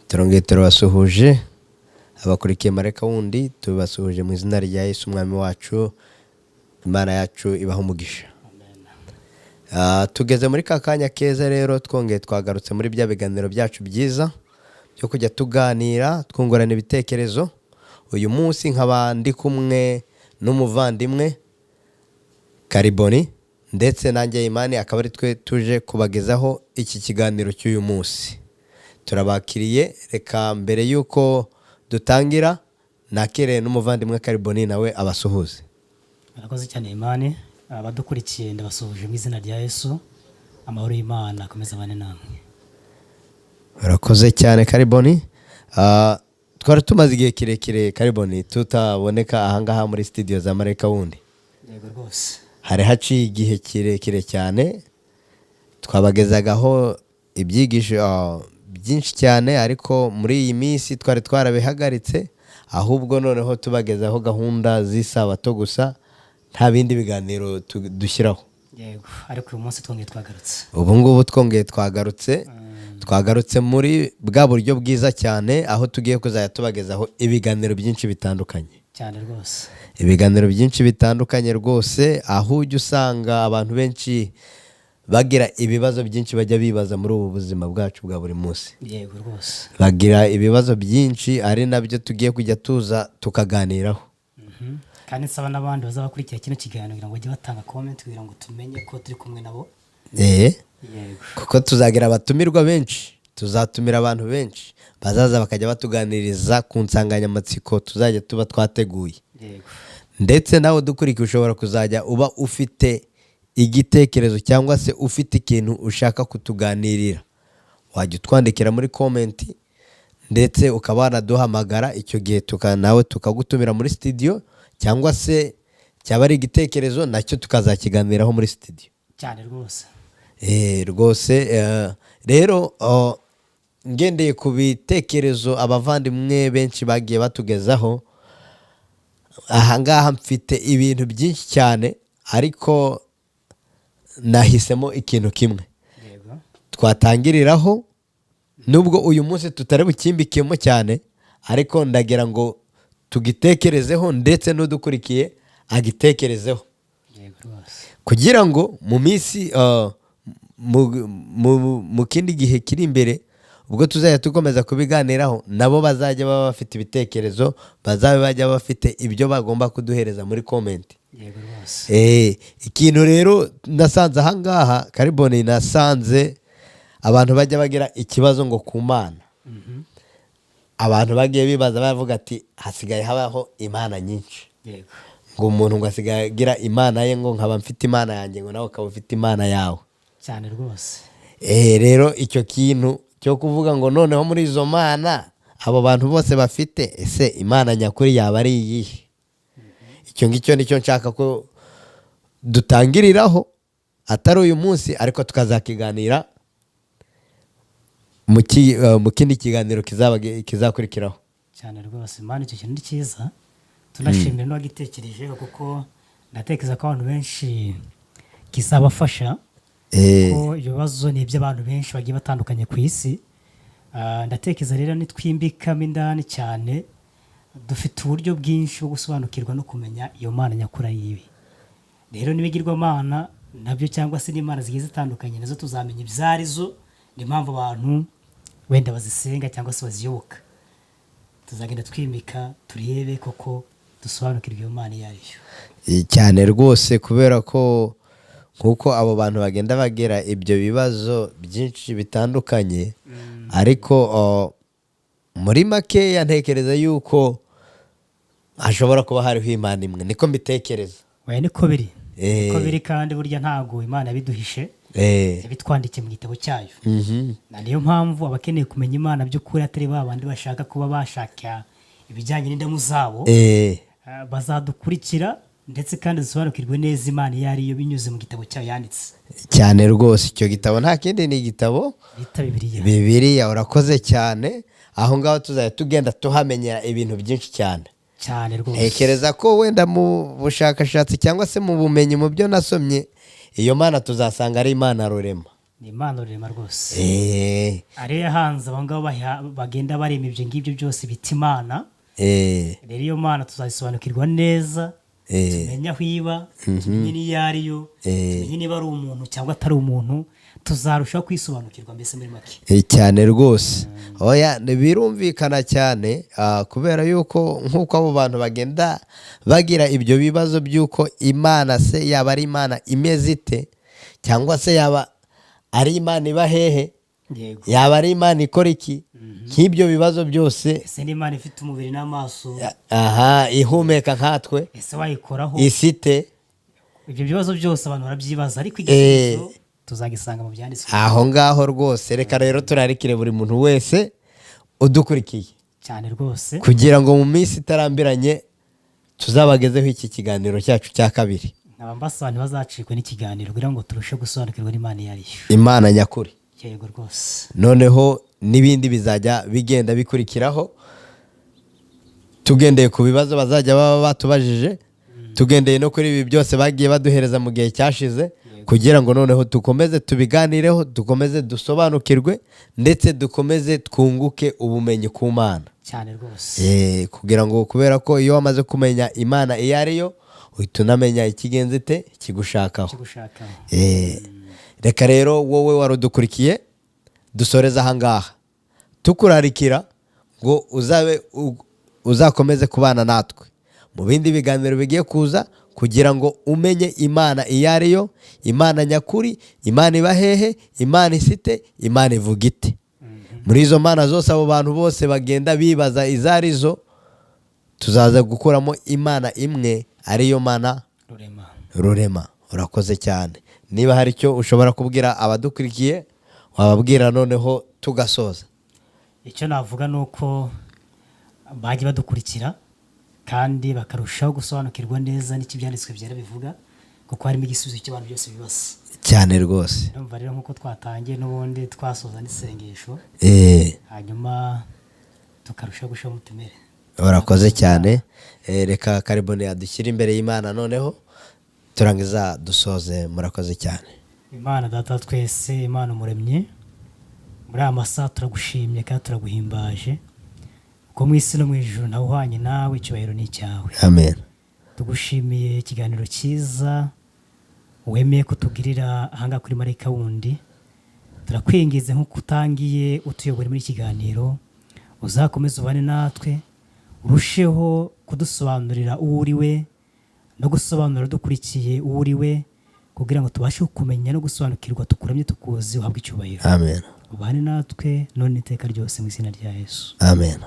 turongeye turabasuhuje abakurikiye Mareka wundi tubasuhuje mu izina rya Yesu umwami wacu, Imana yacu ibaho umugisha. Tugeze muri kakanya keza rero, twongeye twagarutse muri bya biganiro byacu byiza byo kujya tuganira twungurana ibitekerezo. Uyu munsi nkaba ndi kumwe n'umuvandimwe Kariboni ndetse nanjye Imani, akaba ari twe tuje kubagezaho iki kiganiro cy'uyu munsi. Turabakiriye, reka mbere yuko dutangira nakire n'umuvandimwe Kariboni nawe abasuhuze. Murakoze cyane Imani, abadukurikiye ndabasuhuje mu izina rya Yesu, amahoro y'Imana akomeza abane namwe. Murakoze cyane Kariboni. Twari tumaze igihe kirekire Kariboni tutaboneka ahangaha muri studio za Mareka wundi. Yego rwose. Hari haciye igihe kirekire cyane twabagezagaho ibyigisho byinshi cyane, ariko muri iyi minsi twari twarabihagaritse, ahubwo noneho tubagezaho gahunda z'isabato gusa, nta bindi biganiro dushyiraho. Yego, ariko uyu munsi twongeye twagarutse. Ubu ngubu twongeye twagarutse muri bwa buryo bwiza cyane, aho tugiye kuzajya tubagezaho ibiganiro byinshi bitandukanye. Cyane rwose. Ibiganiro byinshi bitandukanye rwose, aho ujya usanga abantu benshi bagira ibibazo byinshi bajya bibaza muri ubu buzima bwacu bwa buri munsi. Yego rwose. Bagira ibibazo byinshi, ari nabyo tugiye kujya tuza tukaganiraho. Kandi nsaba n'abandi bazabakurikira kino kiganiro kugira ngo bajye batanga comment kugira ngo tumenye ko turi kumwe nabo. Yego. Kuko tuzagira abatumirwa benshi, tuzatumira abantu benshi bazaza bakajya batuganiriza ku nsanganyamatsiko tuzajya tuba twateguye. Yego. Ndetse nawe dukurikiye ushobora kuzajya uba ufite igitekerezo cyangwa se ufite ikintu ushaka kutuganirira, wajya utwandikira muri comment, ndetse ukaba wanaduhamagara, icyo gihe nawe tukagutumira muri studio, cyangwa se cyaba ari igitekerezo nacyo tukazakiganiraho muri studio. Cyane rwose. Rwose rero ngendeye ku bitekerezo abavandimwe benshi bagiye batugezaho, ahangaha mfite ibintu byinshi cyane, ariko nahisemo ikintu kimwe twatangiriraho, nubwo uyu munsi tutari bukimbikemo cyane, ariko ndagira ngo tugitekerezeho ndetse n'udukurikiye agitekerezeho, kugira ngo mu minsi mu kindi gihe kiri imbere, ubwo tuzajya tukomeza kubiganiraho, nabo bazajya baba bafite ibitekerezo, bazajya bajya bafite ibyo bagomba kuduhereza muri comment. Ikintu rero nasanze ahangaha Kariboni, nasanze abantu bajya bagira ikibazo ngo ku Mana. Abantu bagiye bibaza bavuga ati hasigaye habaho imana nyinshi. Ngo umuntu ngo asigaye agira imana ye, ngo nkaba mfite imana yanjye, ngo nawe ukaba ufite imana yawe. Cyane rwose. Rero icyo kintu cyo kuvuga ngo noneho muri izo mana abo bantu bose bafite, ese imana nyakuri yaba ari iyihe? Icyo ngicyo nicyo nshaka ko dutangiriraho, atari uyu munsi, ariko tukazakiganira mu kindi kiganiro kizakurikiraho. Cyane rwose. Imana icyo kintu ni cyiza, tunashimira n'uwagitekerejeho, kuko ndatekereza ko abantu benshi kizabafasha, kuko ibibazo ni iby'abantu benshi bagiye batandukanye ku isi. Ndatekereza rero nitwimbikamo indani cyane, dufite uburyo bwinshi bwo gusobanukirwa no kumenya iyo mana nyakuri yibi. Rero n'ibigirwamana nabyo, cyangwa se n'imana zigiye zitandukanye, nazo tuzamenya ibyo arizo, n'impamvu abantu wenda bazisenga cyangwa se baziyoboka. Tuzagenda twimika turebe koko dusobanukirwa iyo mana iyo ariyo. Cyane rwose, kubera ko nkuko abo bantu bagenda bagira ibyo bibazo byinshi bitandukanye, ariko muri makeya ntekereza yuko hashobora kuba hariho imana imwe. Niko mbitekereza. Niko biri. Niko biri, kandi burya ntago imana yabiduhishe, yabitwandikiye mu gitabo cyayo. Niyo mpamvu abakeneye kumenya imana by'ukuri atari babandi bashaka kuba bashaka ibijyanye n'indamu zabo, bazadukurikira, ndetse kandi dusobanukirwe neza imana iyo ariyo binyuze mu gitabo cyayo yanditse. Cyane rwose. Icyo gitabo nta kindi, ni igitabo bita Bibiliya. Bibiliya. Urakoze cyane. Aho ngaho tuzajya tugenda tuhamenyera ibintu byinshi cyane. Cyane rwose. Ntekereza ko wenda mu bushakashatsi cyangwa se mu bumenyi mu byo nasomye, iyo mana tuzasanga ari imana rurema. ni Imana rurema rwose ari yahanze abo ngabo bagenda barema ibyo ngibyo byose bita Imana. Rero iyo Mana tuzayisobanukirwa neza, tumenye aho iba, tumenye n'iyo ariyo, tumenye niba ari umuntu cyangwa atari umuntu, tuzarushaho kwisobanukirwa mbese muri make cyane rwose. Oya birumvikana cyane kubera yuko nk'uko abo bantu bagenda bagira ibyo bibazo by'uko Imana se yaba ari Imana imeze ite, cyangwa se yaba ari Imana iba hehe, yaba ari Imana ikora iki, nk'ibyo bibazo byose. ese ni Imana ifite umubiri n'amaso, ihumeka nkatwe, ese wayikoraho isite. ibyo bibazo byose abantu barabyibaza, ariko igisubizo tuzagisanga mu byanditswe aho ngaho rwose. Reka rero turarikire buri muntu wese udukurikiye cyane rwose, kugira ngo mu minsi itarambiranye tuzabagezeho iki kiganiro cyacu cya kabiri. abambasa ntibazacikwe n'ikiganiro kugira ngo turushe gusobanukirwa n'Imana iyo ariyo, Imana nyakuri. yego rwose. Noneho n'ibindi bizajya bigenda bikurikiraho tugendeye ku bibazo bazajya baba batubajije, tugendeye no kuri ibi byose bagiye baduhereza mu gihe cyashize, kugira ngo noneho dukomeze tubiganireho, dukomeze dusobanukirwe, ndetse dukomeze twunguke ubumenyi ku Mana cyane rwose. kugira ngo, kubera ko iyo wamaze kumenya Imana iyo ariyo, uhita unamenya ikigenza ite kigushakaho. Reka rero wowe warudukurikiye dusoreza ahangaha tukurarikira ngo uzakomeze kubana natwe mu bindi biganiro bigiye kuza, kugira ngo umenye Imana iyo ariyo, Imana nyakuri, Imana iba hehe, Imana isite, Imana ivuga ite. Muri izo mana zose abo bantu bose bagenda bibaza izo arizo, tuzaza gukuramo Imana imwe ariyo Mana rurema. Urakoze cyane. Niba hari icyo ushobora kubwira abadukurikiye, wababwira noneho tugasoza. Icyo navuga ni uko bajya badukurikira kandi bakarushaho gusobanukirwa neza n'ikibyanditswe byera bivuga, kuko harimo igisubizo cy'abantu byose bibaza cyane rwose. Ndumva rero nk'uko twatangiye n'ubundi twasoza n'isengesho, hanyuma tukarushaho gushaho umutumire. Urakoze cyane. Reka Karibone yadushyira imbere y'Imana noneho turangiza dusoze. Murakoze cyane. Imana data twese, Imana umuremye, muri aya masaha turagushimye kandi turaguhimbaje, kuko mu isi no mu ijuru ntawe uhwanye nawe, icyubahiro ni icyawe. Amen. Tugushimiye ikiganiro cyiza wemeye kutugirira ahangaha kuri Marayika Wundi. Turakwingize nk'uko utangiye utuyobora muri kiganiro, uzakomeza ubane natwe, urusheho kudusobanurira uwo uri we no gusobanurira dukurikiye uwo uri we, kugira ngo tubashe kumenya no gusobanukirwa, tukuramye tukuzi, uhabwe icyubahiro. Amen. Ubane natwe none iteka ryose mu izina rya Yesu. Amen.